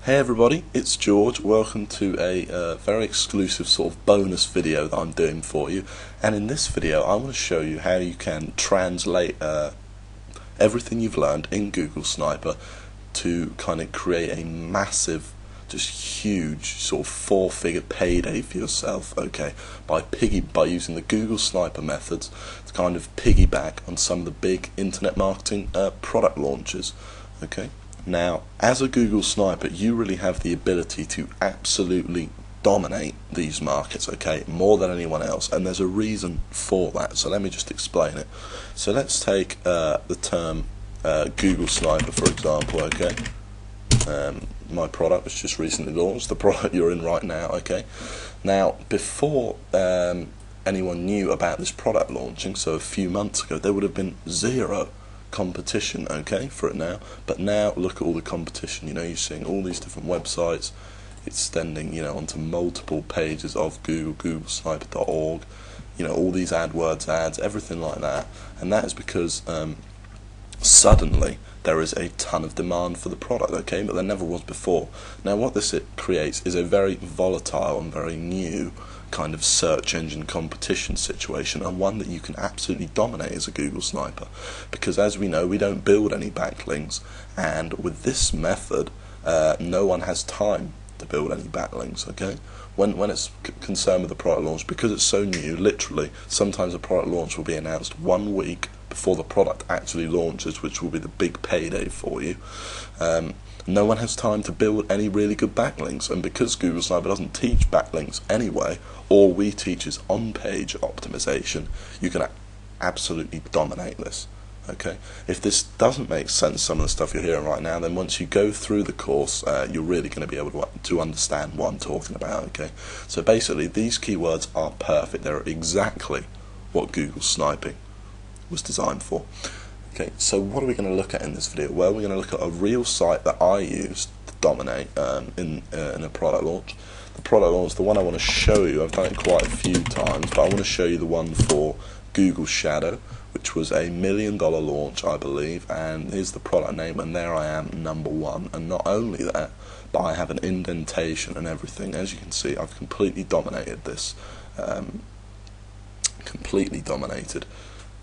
Hey everybody, it's George. Welcome to a very exclusive sort of bonus video that I'm doing for you. And in this video I want to show you how you can translate everything you've learned in GoogleSniper to kind of create a massive, just huge sort of four-figure payday for yourself, okay, by using the GoogleSniper methods to kind of piggyback on some of the big internet marketing product launches, okay. Now, as a Google Sniper, you really have the ability to absolutely dominate these markets, okay, more than anyone else, and there's a reason for that, so let me just explain it. So let's take the term Google Sniper, for example, okay. My product was just recently launched, the product you're in right now, okay. Now, before anyone knew about this product launching, so a few months ago, there would have been zero competition, okay, for it now. But now look at all the competition. You know, you're seeing all these different websites extending, you know, onto multiple pages of Google, GoogleSniper.org, you know, all these AdWords ads, everything like that. And that is because suddenly there is a ton of demand for the product, okay, but there never was before. Now what this creates is a very volatile and very new kind of search engine competition situation, and one that you can absolutely dominate as a Google Sniper, because as we know, we don't build any backlinks, and with this method no one has time to build any backlinks, okay. When it's concerned with the product launch, because it's so new, literally sometimes a product launch will be announced 1 week before the product actually launches, which will be the big payday for you. No one has time to build any really good backlinks, and because Google Sniper doesn't teach backlinks anyway, all we teach is on-page optimization, you can absolutely dominate this, okay. If this doesn't make sense, some of the stuff you're hearing right now, then once you go through the course, you're really going to be able to understand what I'm talking about, okay. So basically, these keywords are perfect, they're exactly what Google Sniping was designed for. Okay, so what are we going to look at in this video? Well, we're going to look at a real site that I used to dominate in a product launch. The product launch, the one I want to show you, I've done it quite a few times, but I want to show you the one for Google Shadow, which was $1 million launch, I believe, and here's the product name, and there I am, #1. And not only that, but I have an indentation and everything. As you can see, I've completely dominated this,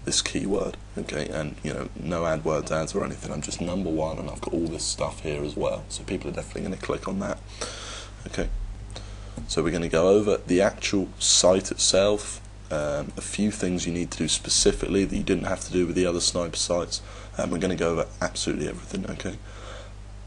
this keyword, okay, and you know, no AdWords ads or anything. I'm just #1, and I've got all this stuff here as well, so people are definitely going to click on that, okay. So we're going to go over the actual site itself, a few things you need to do specifically that you didn't have to do with the other sniper sites, and we're going to go over absolutely everything, okay.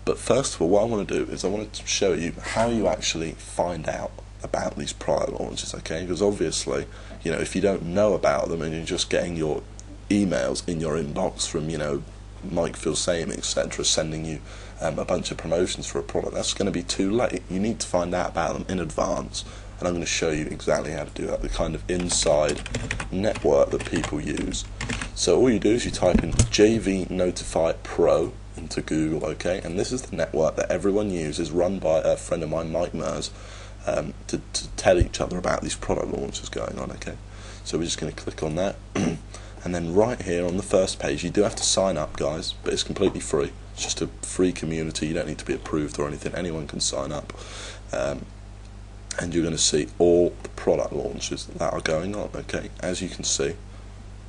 But first of all, what I want to do is I want to show you how you actually find out about these product launches, okay, because obviously, you know, if you don't know about them and you're just getting your emails in your inbox from, you know, Mike Phil Same, etc., sending you a bunch of promotions for a product, that's going to be too late. You need to find out about them in advance, and I'm going to show you exactly how to do that, the kind of inside network that people use. So all you do is you type in JV Notify Pro into Google, okay, and this is the network that everyone uses, run by a friend of mine, Mike Mers, to tell each other about these product launches going on, okay. So we're just going to click on that, and then right here on the first page, you do have to sign up, guys, but it's completely free. It's just a free community, you don't need to be approved or anything, anyone can sign up, and you're going to see all the product launches that are going on, okay. As you can see,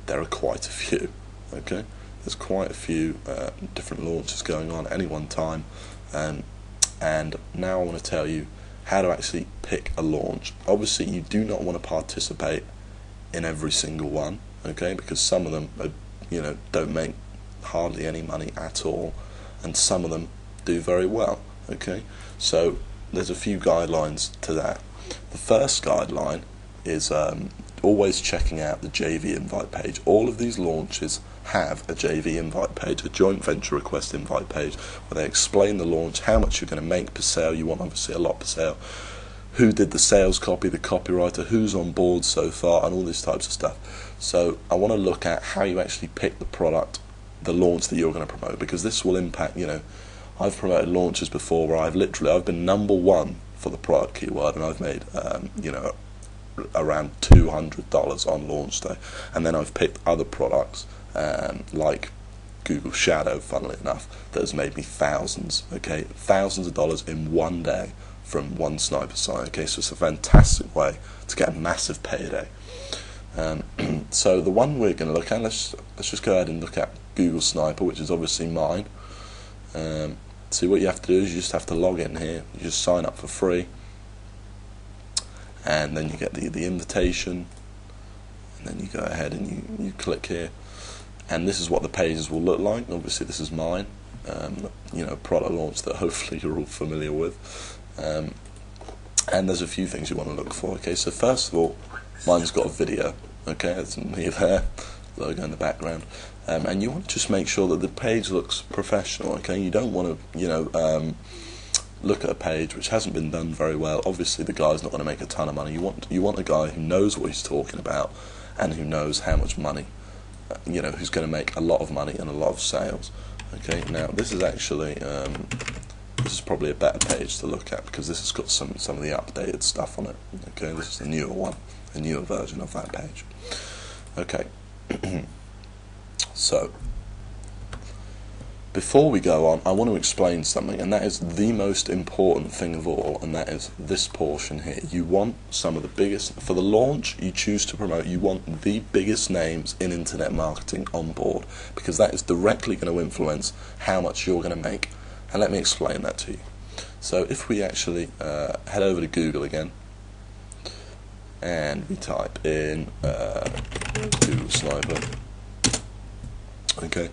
there are quite a few, okay. There's quite a few different launches going on at any one time, and now I want to tell you how to actually pick a launch. Obviously, you do not want to participate in every single one, okay, because some of them are, you know, don't make hardly any money at all, and some of them do very well, okay. So there's a few guidelines to that. The first guideline is always checking out the JV invite page. All of these launches have a JV invite page, a joint venture request invite page, where they explain the launch, how much you're going to make per sale. You want obviously a lot per sale, who did the sales copy, the copywriter, who's on board so far, and all these types of stuff. So I want to look at how you actually pick the product, the launch that you're going to promote, because this will impact, you know, I've promoted launches before where I've been #1 for the product keyword, and I've made you know, around $200 on launch day, and then I've picked other products like Google Shadow, funnily enough, that has made me thousands, okay, thousands of dollars in one day from one sniper site, okay, so it's a fantastic way to get a massive payday. So the one we're going to look at, let's just go ahead and look at GoogleSniper, which is obviously mine. So what you have to do is you just have to log in here, you just sign up for free, and then you get the invitation, and then you go ahead and you click here, and this is what the pages will look like. Obviously this is mine, you know, product launch that hopefully you're all familiar with, and there's a few things you want to look for. Okay, so first of all, mine's got a video, okay, that's me there, logo in the background, and you want to just make sure that the page looks professional, okay. You don't want to, you know, look at a page which hasn't been done very well. Obviously the guy's not going to make a ton of money. You want a guy who knows what he's talking about and who knows how much money, you know, who's going to make a lot of money and a lot of sales. Okay, now this is actually this is probably a better page to look at because this has got some of the updated stuff on it. Okay, this is the newer one, a newer version of that page. Okay, so before we go on, I want to explain something, and that is the most important thing of all, and that is this portion here. You want some of the biggest, for the launch you choose to promote, you want the biggest names in internet marketing on board, because that is directly going to influence how much you're going to make. And let me explain that to you. So if we actually head over to Google again, and we type in GoogleSniper, okay,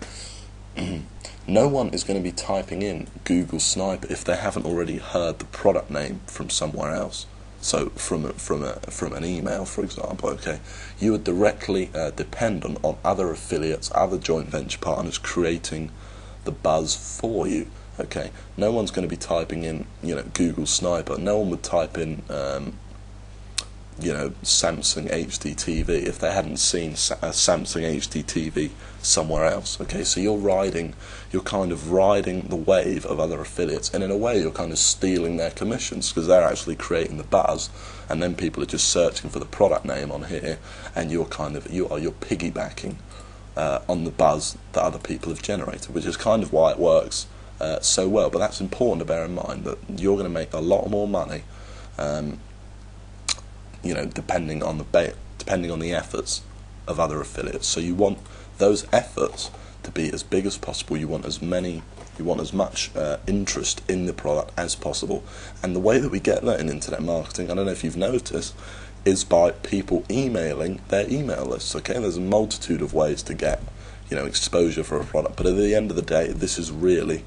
no one is going to be typing in GoogleSniper if they haven't already heard the product name from somewhere else. So from an email, for example, okay, you would directly depend on other affiliates, other joint venture partners creating the buzz for you. Okay, no one's going to be typing in, you know, GoogleSniper. No one would type in, you know, Samsung HD TV if they hadn't seen a Samsung HD TV somewhere else. Okay, so you're kind of riding the wave of other affiliates, and in a way you're kind of stealing their commissions because they're actually creating the buzz, and then people are just searching for the product name on here, and you're piggybacking on the buzz that other people have generated, which is kind of why it works so well. But that's important to bear in mind, that you're going to make a lot more money, you know, depending on the efforts of other affiliates. So you want those efforts to be as big as possible. You want as much interest in the product as possible. And the way that we get that in internet marketing, I don't know if you've noticed, is by people emailing their email lists. Okay, there's a multitude of ways to get, you know, exposure for a product, but at the end of the day, this is really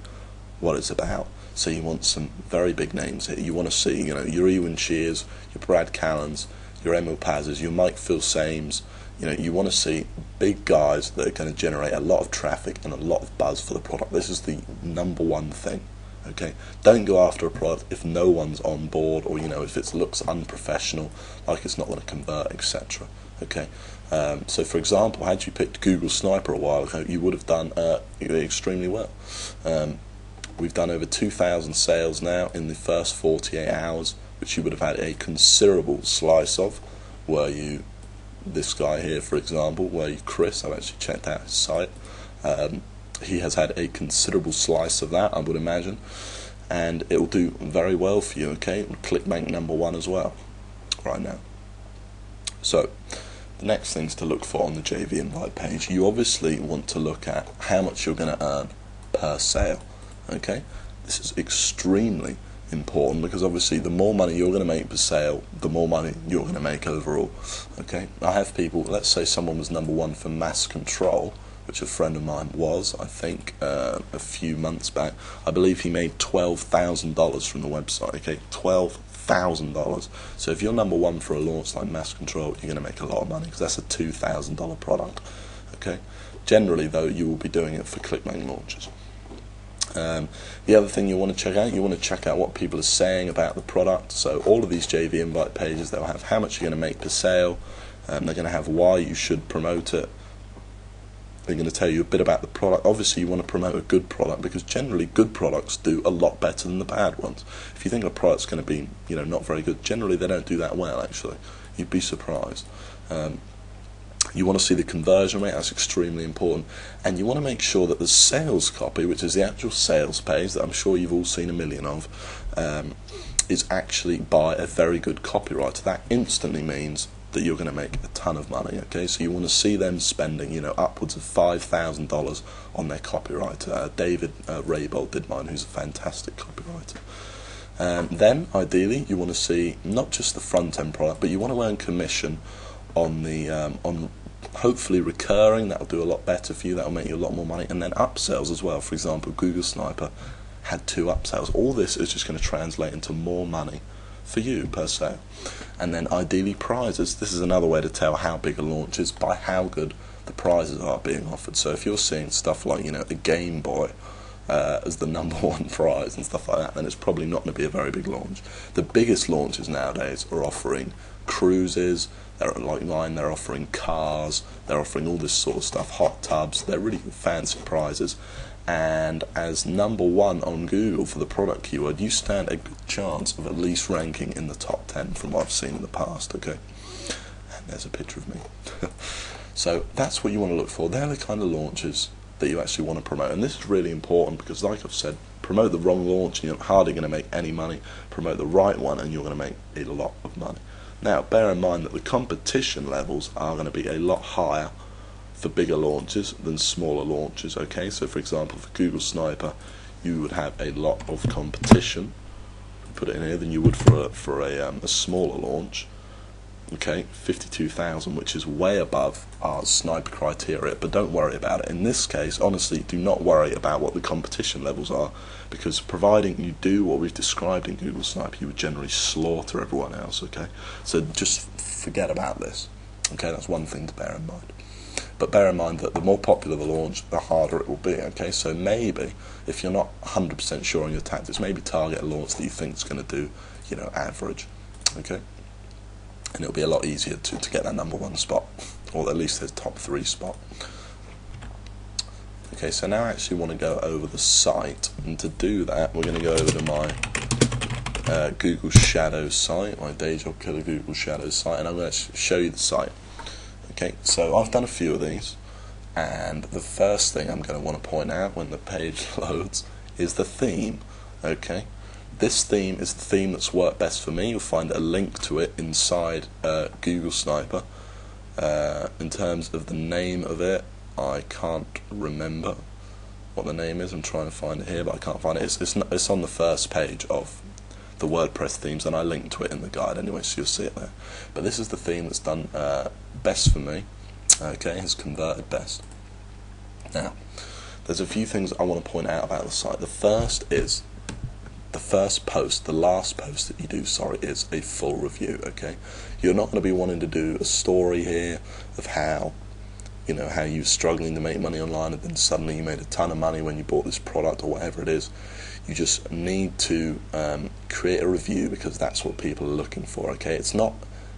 what it's about. So you want some very big names here. You want to see, you know, your Ewan Shears, your Brad Callens, your Emil Pazes, your Mike Phil Sames. You know, you want to see big guys that are going to generate a lot of traffic and a lot of buzz for the product. This is the number one thing. Okay, don't go after a product if no one's on board, or, you know, if it looks unprofessional, like it's not going to convert, etc. Okay, so for example, had you picked GoogleSniper a while ago, you would have done extremely well. We've done over 2,000 sales now in the first 48 hours, which you would have had a considerable slice of. Were you this guy here, for example, were you Chris? I've actually checked out his site. He has had a considerable slice of that, I would imagine, and it will do very well for you. Okay, ClickBank #1 as well right now. So the next things to look for on the JV invite page, you obviously want to look at how much you're going to earn per sale. Okay, this is extremely important, because obviously the more money you're going to make per sale, the more money you're going to make overall. Okay, I have people, let's say someone was #1 for mass control, which a friend of mine was, I think, a few months back. I believe he made $12,000 from the website. Okay, $12,000. So if you're #1 for a launch like mass control, you're going to make a lot of money, because that's a $2,000 product. Okay, generally though, you will be doing it for ClickBank launches. The other thing you want to check out what people are saying about the product. So all of these JV invite pages, they'll have how much you're going to make per sale, they're going to have why you should promote it, they're going to tell you a bit about the product. Obviously you want to promote a good product, because generally good products do a lot better than the bad ones. If you think a product's going to be, you know, not very good, generally they don't do that well, actually. You'd be surprised. You want to see the conversion rate, that's extremely important, and you want to make sure that the sales copy, which is the actual sales page that I'm sure you've all seen a million of, is actually by a very good copywriter. That instantly means that you're going to make a ton of money, okay? So you want to see them spending, you know, upwards of $5,000 on their copywriter. David Raybold did mine, who's a fantastic copywriter. Then, ideally, you want to see not just the front-end product, but you want to earn commission on the on hopefully recurring. That'll do a lot better for you. That'll make you a lot more money. And then upsells as well. For example, GoogleSniper had 2 upsells. All this is just going to translate into more money for you per sale. And then ideally prizes. This is another way to tell how big a launch is, by how good the prizes are being offered. So if you're seeing stuff like, you know, the Game Boy as the #1 prize and stuff like that, then it's probably not going to be a very big launch. The biggest launches nowadays are offering cruises. They're like mine. They're offering cars. They're offering all this sort of stuff. Hot tubs. They're really fancy prizes. And as #1 on Google for the product keyword, you stand a good chance of at least ranking in the top 10 from what I've seen in the past. Okay, and there's a picture of me. So that's what you want to look for. They're the kind of launches that you actually want to promote, and this is really important because, like I've said, promote the wrong launch and you're hardly going to make any money. Promote the right one and you're going to make a lot of money. Now, bear in mind that the competition levels are going to be a lot higher for bigger launches than smaller launches. Okay, so for example, for GoogleSniper, you would have a lot of competition, put it in here, than you would for a smaller launch. Okay, 52,000, which is way above our sniper criteria, but don't worry about it. In this case, honestly, do not worry about what the competition levels are, because providing you do what we've described in GoogleSniper, you would generally slaughter everyone else. Okay, so just forget about this. Okay, that's one thing to bear in mind. But bear in mind that the more popular the launch, the harder it will be. Okay, so maybe if you're not 100% sure on your tactics, maybe target a launch that you think is going to do, you know, average. Okay. And it'll be a lot easier to get that #1 spot, or at least the top 3 spot. Okay, so now I actually want to go over the site, and to do that, we're going to go over to my Google Shadows site, my day job killer Google Shadows site, and I'm going to show you the site. Okay, so I've done a few of these, and the first thing I'm going to want to point out when the page loads is the theme. Okay. This theme is the theme that's worked best for me. You'll find a link to it inside GoogleSniper. In terms of the name of it, I can't remember what the name is. I'm trying to find it here, but I can't find it. It's on the first page of the WordPress themes, and I linked to it in the guide anyway, so you'll see it there. But this is the theme that's done best for me. Okay, has converted best. Now, there's a few things I want to point out about the site. The first is, the first post, the last post that you do, is a full review. Okay, you're not going to be wanting to do a story here of how, you know, how you're struggling to make money online and then suddenly you made a ton of money when you bought this product or whatever it is. You just need to create a review, because that's what people are looking for. Okay, it's not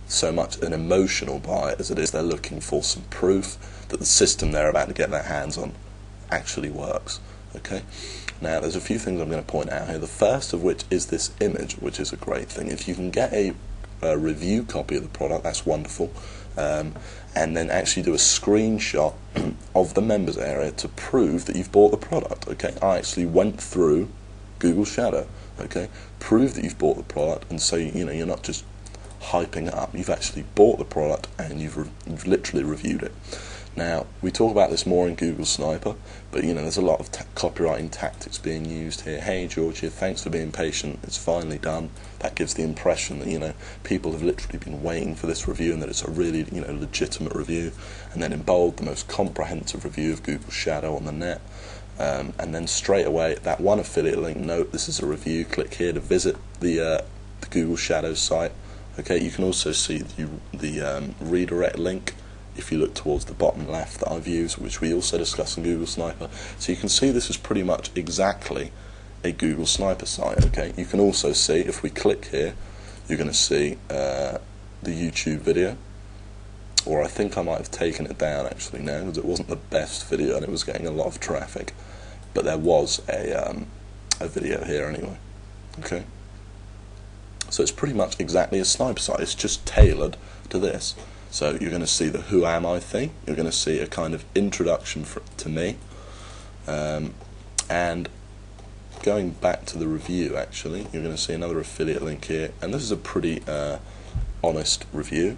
so much an emotional buy as it is they're looking for some proof that the system they're about to get their hands on actually works. Okay. Now, there's a few things I'm going to point out here. The first of which is this image, which is a great thing. If you can get a review copy of the product, that's wonderful. And then actually do a screenshot of the members area to prove that you've bought the product. Okay, I actually went through Google Shadow. Okay, prove that you've bought the product, and so you know you're not just hyping it up. You've actually bought the product and you've literally reviewed it. Now, we talk about this more in GoogleSniper, but you know there's a lot of copywriting tactics being used here. Hey Georgia, thanks for being patient, it's finally done. That gives the impression that, you know, people have literally been waiting for this review and that it's a really, you know, legitimate review. And then in bold, the most comprehensive review of Google Shadow on the net. And then straight away, that one affiliate link, note this is a review, click here to visit the Google Shadow site. Okay, you can also see the redirect link if you look towards the bottom left that I've used, which we also discuss in GoogleSniper. So you can see this is pretty much exactly a GoogleSniper site. Okay, you can also see, if we click here, you're going to see the YouTube video, or I think I might have taken it down actually now, because it wasn't the best video and it was getting a lot of traffic, but there was a video here anyway. Okay, so it's pretty much exactly a sniper site, it's just tailored to this. So you're going to see the who am I thing, you're going to see a kind of introduction to me, and going back to the review, actually, you're going to see another affiliate link here, and this is a pretty honest review,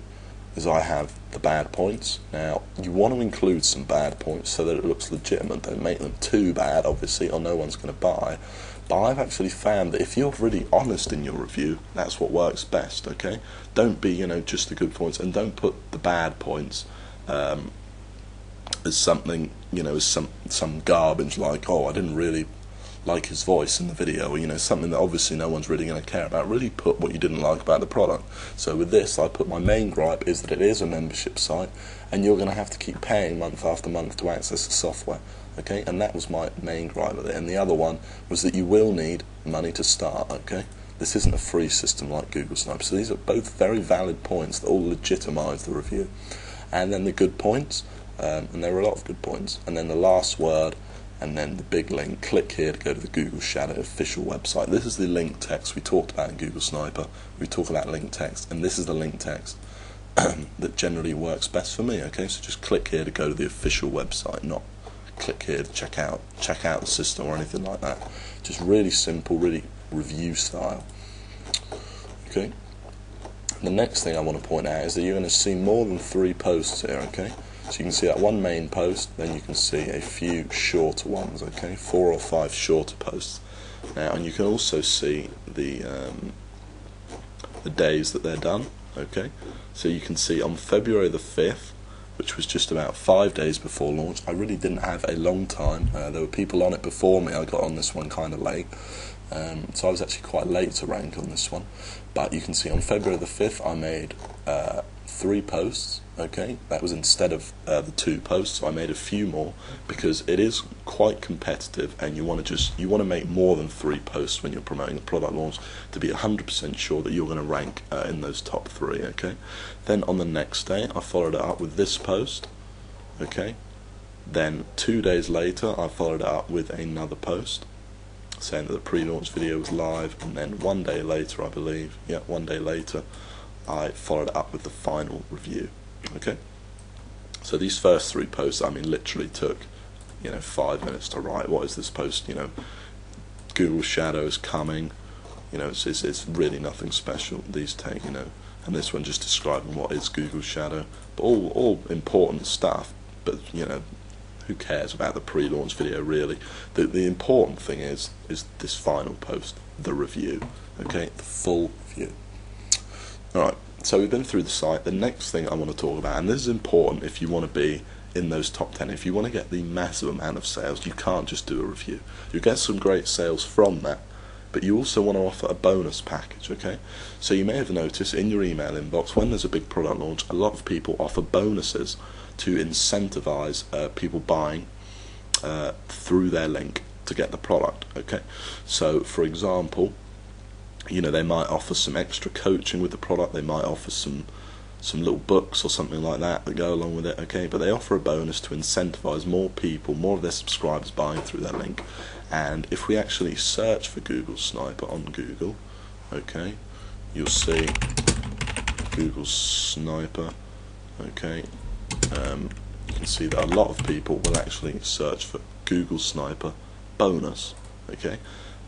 as I have the bad points. Now, you want to include some bad points so that it looks legitimate. Don't make them too bad, obviously, or no one's going to buy. But I've actually found that if you're really honest in your review, that's what works best, okay? Don't be, just the good points, and don't put the bad points as something, as some garbage like, oh, I didn't really like his voice in the video, or something that obviously no one's really going to care about. Really put what you didn't like about the product. So with this, I put my main gripe is that it is a membership site, and you're going to have to keep paying month after month to access the software. Okay, and that was my main gripe with it. And the other one was that you will need money to start. Okay, this isn't a free system like GoogleSniper. So these are both very valid points that all legitimise the review. And then the good points, and there were a lot of good points. And then the last word, and then the big link. Click here to go to the Google Shadow official website. This is the link text we talked about in GoogleSniper. We talk about link text, and this is the link text that generally works best for me. Okay, so just click here to go to the official website, not click here to check out the system or anything like that. Just really simple, really review style. Okay. The next thing I want to point out is that you're going to see more than 3 posts here. Okay. So you can see that one main post, then you can see a few shorter ones, okay, 4 or 5 shorter posts. Now, and you can also see the days that they're done, okay. So you can see on February the 5th, which was just about 5 days before launch. I really didn't have a long time. There were people on it before me. I got on this one kind of late, so I was actually quite late to rank on this one. But you can see on February the 5th, I made 3 posts. Okay, that was instead of the 2 posts, so I made a few more because it is quite competitive, and you want to make more than 3 posts when you're promoting the product launch to be 100% sure that you're going to rank in those top 3. Okay, then on the next day, I followed it up with this post. Okay, then 2 days later, I followed it up with another post saying that the pre-launch video was live, and then 1 day later, I believe, 1 day later, I followed it up with the final review. Okay, so these first 3 posts, I mean, literally took 5 minutes to write. What is this post? Google Shadow is coming. It's really nothing special. These take, and this one just describing what is Google Shadow, but all important stuff. But who cares about the pre-launch video really? The important thing is this final post, the review. Okay, the full review. All right. So we've been through the site. The next thing I want to talk about, and this is important if you want to be in those top 10, if you want to get the massive amount of sales, you can't just do a review. You get some great sales from that, but you also want to offer a bonus package, okay? So you may have noticed in your email inbox, when there's a big product launch, a lot of people offer bonuses to incentivize people buying through their link to get the product, okay? So, for example, they might offer some extra coaching with the product, they might offer some little books or something like that go along with it, okay, but they offer a bonus to incentivize more people, more of their subscribers buying through their link. And if we actually search for GoogleSniper on Google, okay, you'll see GoogleSniper, okay, you can see that a lot of people will actually search for GoogleSniper bonus, okay.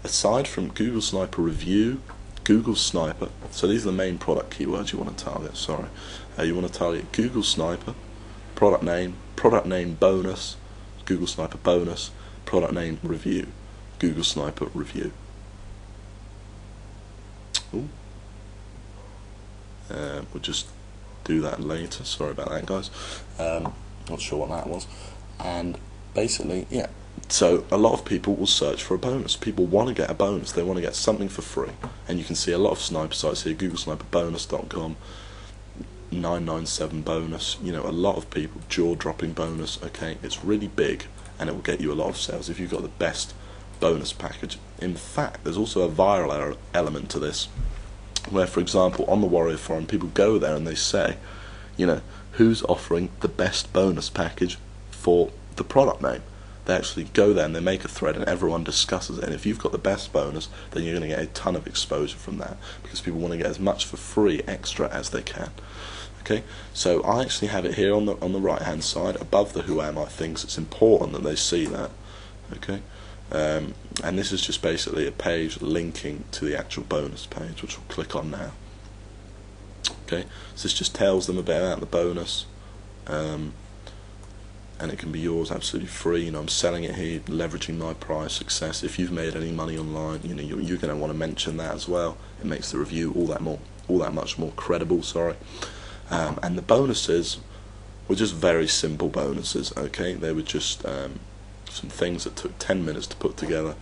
Aside from GoogleSniper review, GoogleSniper, so these are the main product keywords you want to target, sorry. You want to target GoogleSniper, product name bonus, GoogleSniper bonus, product name review, GoogleSniper review. Ooh. We'll just do that later, sorry about that guys. Not sure what that was. And basically, yeah. So a lot of people will search for a bonus. People want to get a bonus. They want to get something for free. And you can see a lot of sniper sites here, GoogleSniperBonus.com, 997 bonus. A lot of people, jaw-dropping bonus. Okay, it's really big, and it will get you a lot of sales if you've got the best bonus package. In fact, there's also a viral element to this, where, for example, on the Warrior Forum, people go there and they say, who's offering the best bonus package for the product name? They actually go there and they make a thread and everyone discusses it, and if you've got the best bonus, then you're going to get a ton of exposure from that, because people want to get as much for free extra as they can. Okay, so I actually have it here on the right hand side above the who am I things. It's important that they see that. Okay, and this is just basically a page linking to the actual bonus page, which we'll click on now. Okay, so this just tells them a bit about the bonus, and it can be yours absolutely free. I'm selling it here, leveraging my prior success. If you've made any money online, you're going to want to mention that as well. It makes the review all that much more credible. Sorry. And the bonuses were just very simple bonuses. Okay, they were just some things that took 10 minutes to put together.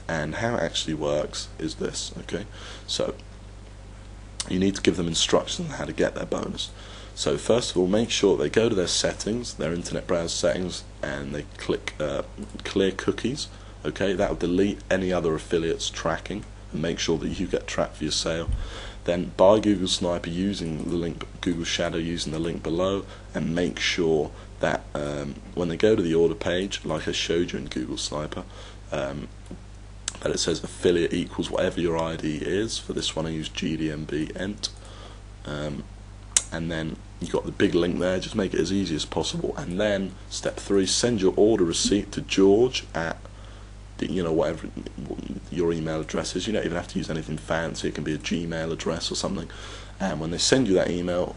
And how it actually works is this. Okay, so you need to give them instructions on how to get their bonus. So first of all, make sure they go to their settings, their internet browser settings, and they click clear cookies. Okay, that will delete any other affiliates tracking and make sure that you get tracked for your sale. Then buy GoogleSniper using the link, Google Shadow using the link below, and make sure that when they go to the order page, like I showed you in GoogleSniper, that it says affiliate equals whatever your ID is. For this one I use GDMB ent, and then you got the big link there. Just make it as easy as possible. And then step 3, send your order receipt to George at whatever your email address is. You don't even have to use anything fancy. It can be a Gmail address or something. And when they send you that email,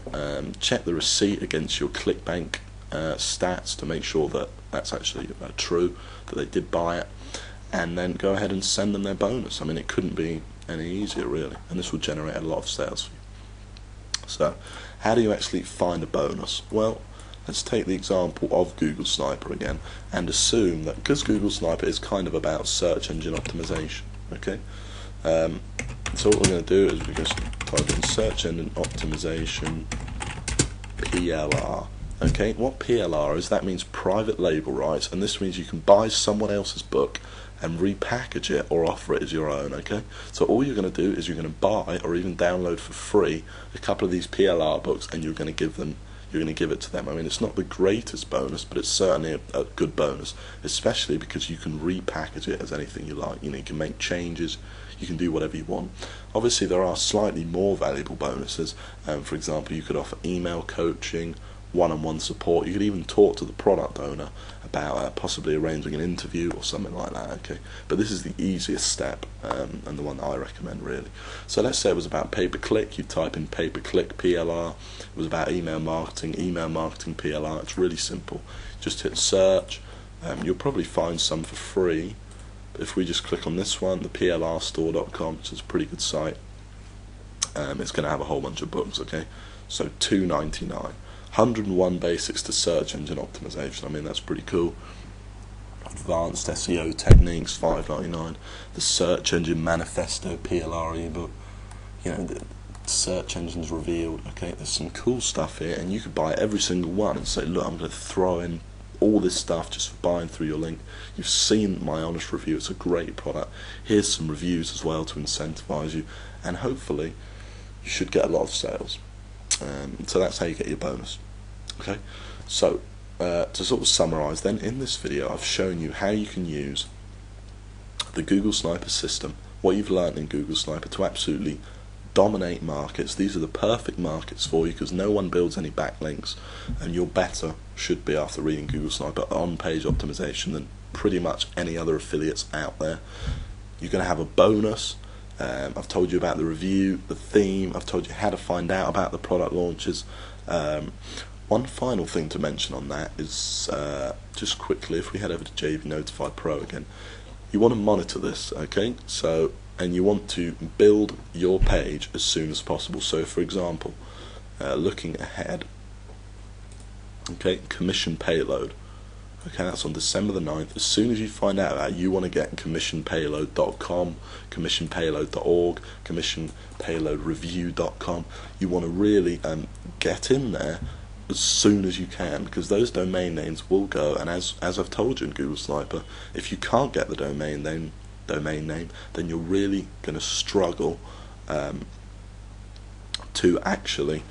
check the receipt against your ClickBank stats to make sure that that's actually true, that they did buy it, and then go ahead and send them their bonus. I mean, it couldn't be any easier really, and this will generate a lot of sales for you. So how do you actually find a bonus? Well, let's take the example of GoogleSniper again, and assume that because GoogleSniper is kind of about search engine optimization. Okay, so what we're going to do is we just type in search engine optimization PLR. Okay, what PLR is, that means private label rights, and this means you can buy someone else's book and repackage it or offer it as your own. Okay, so all you're going to do is you're going to buy or even download for free a couple of these PLR books, and you're going to give it to them. I mean, it's not the greatest bonus, but it's certainly a good bonus, especially because you can repackage it as anything you like. You can make changes, you can do whatever you want. Obviously there are slightly more valuable bonuses. For example, you could offer email coaching, one-on-one support. You could even talk to the product owner about possibly arranging an interview or something like that. Okay, but this is the easiest step, and the one that I recommend really. So let's say it was about pay-per-click. You type in pay-per-click PLR. It was about email marketing PLR. It's really simple. Just hit search. You'll probably find some for free. But if we just click on this one, the plrstore.com, which is a pretty good site, it's going to have a whole bunch of books. Okay, so $2.99. 101 basics to search engine optimization. I mean, that's pretty cool. Advanced SEO techniques, $5.99. The search engine manifesto PLR ebook. The search engines revealed. Okay, there's some cool stuff here, and you could buy every single one and say, look, I'm going to throw in all this stuff just for buying through your link. You've seen my honest review. It's a great product. Here's some reviews as well to incentivize you, and hopefully you should get a lot of sales. So that's how you get your bonus. Okay, so to sort of summarize then, in this video I've shown you how you can use the GoogleSniper system, what you've learned in GoogleSniper, to absolutely dominate markets. These are the perfect markets for you because no one builds any backlinks, and you're better, should be after reading GoogleSniper, on page optimization than pretty much any other affiliates out there. You're going to have a bonus. I've told you about the review, the theme. I've told you how to find out about the product launches. One final thing to mention on that is, just quickly, if we head over to JV Notify Pro again, you want to monitor this, okay? So, and you want to build your page as soon as possible. So, for example, looking ahead, okay, commission payload. Okay, that's on December the 9th. As soon as you find out that, you want to get commissionpayload.com, commissionpayload.org, commissionpayloadreview.com. You want to really get in there as soon as you can, because those domain names will go. And as I've told you in GoogleSniper, if you can't get the domain name, then you're really going to struggle to actually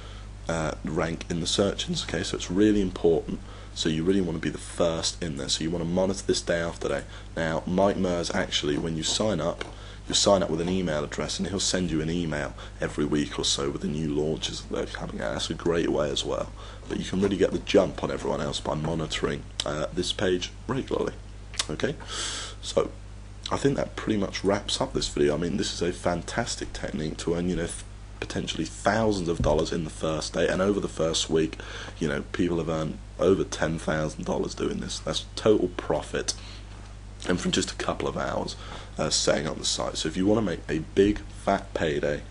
rank in the search engines. Okay, so it's really important. So you really want to be the first in there. So you want to monitor this day after day. Now, Mike Mers, actually, when you sign up, you sign up with an email address, and he'll send you an email every week or so with the new launches that they're coming out. That's a great way as well. But you can really get the jump on everyone else by monitoring this page regularly. Okay, so I think that pretty much wraps up this video. I mean, this is a fantastic technique to earn, potentially thousands of dollars in the first day, and over the first week, people have earned over $10,000 doing this. That's total profit, and from just a couple of hours setting up the site. So if you want to make a big fat payday,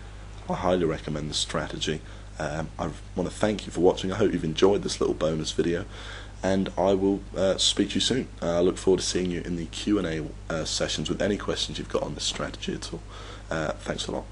I highly recommend this strategy. I want to thank you for watching. I hope you've enjoyed this little bonus video, and I will speak to you soon. I look forward to seeing you in the Q&A sessions with any questions you've got on this strategy at all. Thanks a lot.